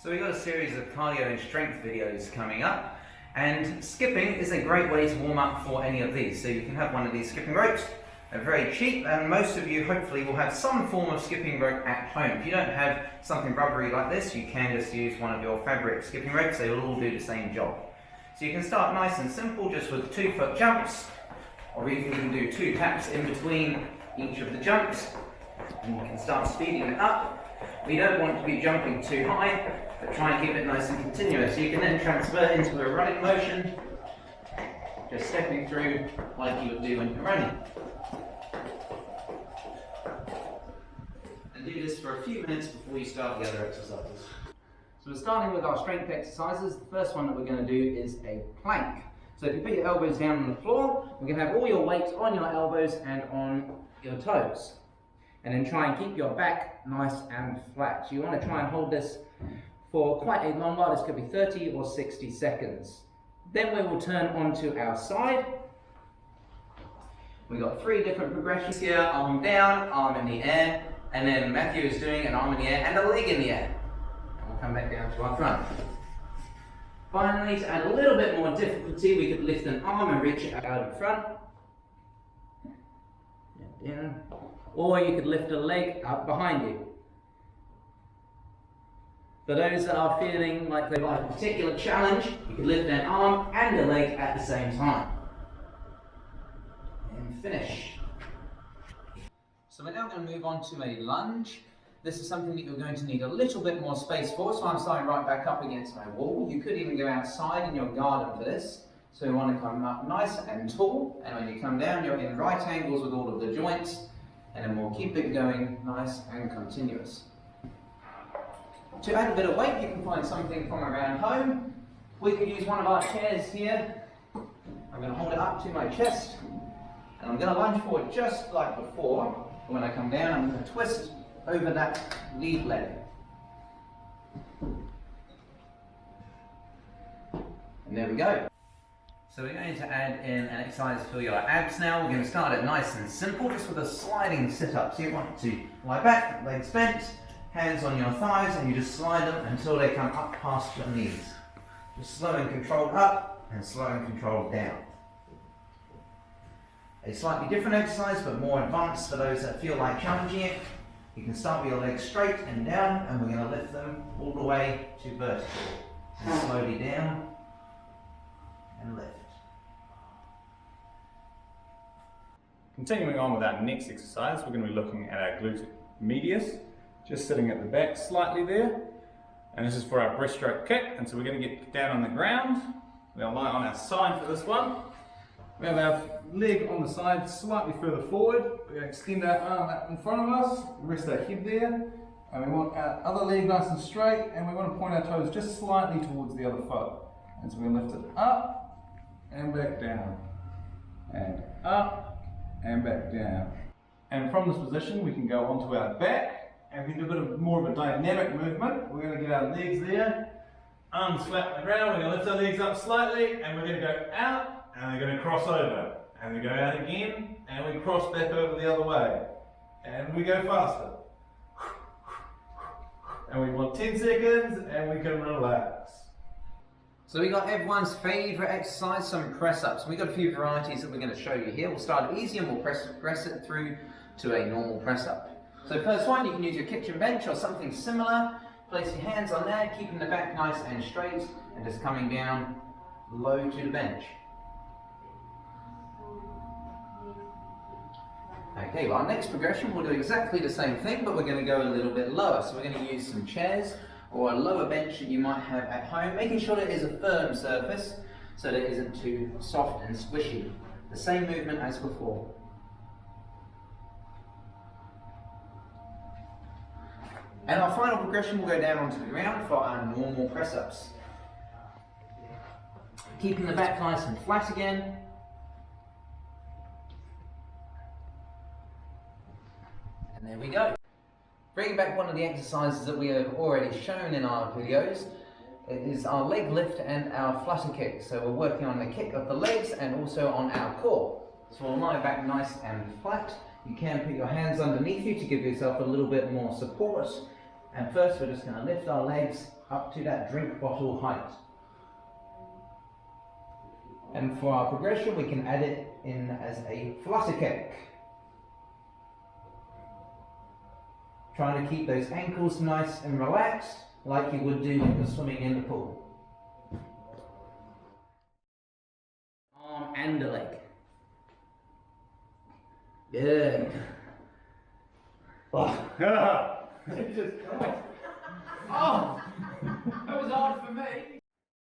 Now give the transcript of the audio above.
So we've got a series of cardio and strength videos coming up, and skipping is a great way to warm up for any of these. So you can have one of these skipping ropes. They're very cheap, and most of you hopefully will have some form of skipping rope at home. If you don't have something rubbery like this, you can just use one of your fabric skipping ropes. They will all do the same job. So you can start nice and simple, just with 2-foot jumps, or even you can do 2 taps in between each of the jumps, and you can start speeding it up. We don't want to be jumping too high, but try and keep it nice and continuous. You can then transfer into a running motion, just stepping through like you would do when you're running. And do this for a few minutes before you start the other exercises. So we're starting with our strength exercises. The first one that we're going to do is a plank. So if you put your elbows down on the floor, we're going to have all your weight on your elbows and on your toes. And then try and keep your back nice and flat. So you want to try and hold this for quite a long while. This could be 30 or 60 seconds. Then we will turn onto our side. We've got 3 different progressions here. Arm down, arm in the air, and then Matthew is doing an arm in the air and a leg in the air. And we'll come back down to our front. Finally, to add a little bit more difficulty, we could lift an arm and reach it out in front. Down. Or you could lift a leg up behind you. For those that are feeling like they've got a particular challenge, you could lift an arm and a leg at the same time. And finish. So we're now going to move on to a lunge. This is something that you're going to need a little bit more space for, so I'm starting right back up against my wall. You could even go outside in your garden for this. So you want to come up nice and tall, and when you come down, you're in right angles with all of the joints, and then we'll keep it going nice and continuous. To add a bit of weight, you can find something from around home. We could use one of our chairs here. I'm going to hold it up to my chest, and I'm going to lunge forward just like before. When I come down, I'm going to twist over that lead leg. And there we go. So we're going to add in an exercise for your abs now. We're going to start it nice and simple, just with a sliding sit-up. So you want to lie back, legs bent, hands on your thighs, and you just slide them until they come up past your knees. Just slow and controlled up, and slow and controlled down. A slightly different exercise, but more advanced for those that feel like challenging it. You can start with your legs straight and down, and we're going to lift them all the way to vertical. And slowly down, and lift. Continuing on with our next exercise, we're going to be looking at our glute medius, just sitting at the back slightly there. And this is for our breaststroke kick, and so we're going to get down on the ground. We'll lie on our side for this one. We have our leg on the side slightly further forward. We're going to extend our arm up in front of us, rest our head there, and we want our other leg nice and straight, and we want to point our toes just slightly towards the other foot. And so we lift it up and back down, and up and back down. And from this position we can go onto our back, and we can do a bit of more of a dynamic movement. We're going to get our legs there, arms flat on the ground, we're going to lift our legs up slightly, and we're going to go out, and we're going to cross over. And we go out again, and we cross back over the other way. And we go faster. And we want 10 seconds, and we can relax. So we got everyone's favourite exercise, some press-ups. We've got a few varieties that we're going to show you here. We'll start easy and we'll press it through to a normal press-up. So first one, you can use your kitchen bench or something similar. Place your hands on there, keeping the back nice and straight, and just coming down low to the bench. Okay, well our next progression we'll do exactly the same thing, but we're going to go a little bit lower. So we're going to use some chairs or a lower bench that you might have at home, making sure that it is a firm surface so that it isn't too soft and squishy. The same movement as before. And our final progression will go down onto the ground for our normal press-ups. Keeping the back nice and flat again. And there we go. Bringing back one of the exercises that we have already shown in our videos, it is our leg lift and our flutter kick. So we're working on the kick of the legs and also on our core. So we'll lie back nice and flat. You can put your hands underneath you to give yourself a little bit more support. And first we're just going to lift our legs up to that drink bottle height. And for our progression we can add it in as a flutter kick. Trying to keep those ankles nice and relaxed like you would do when you're swimming in the pool. Arm and a leg. Good. Oh. Ah. Oh, that was hard for me.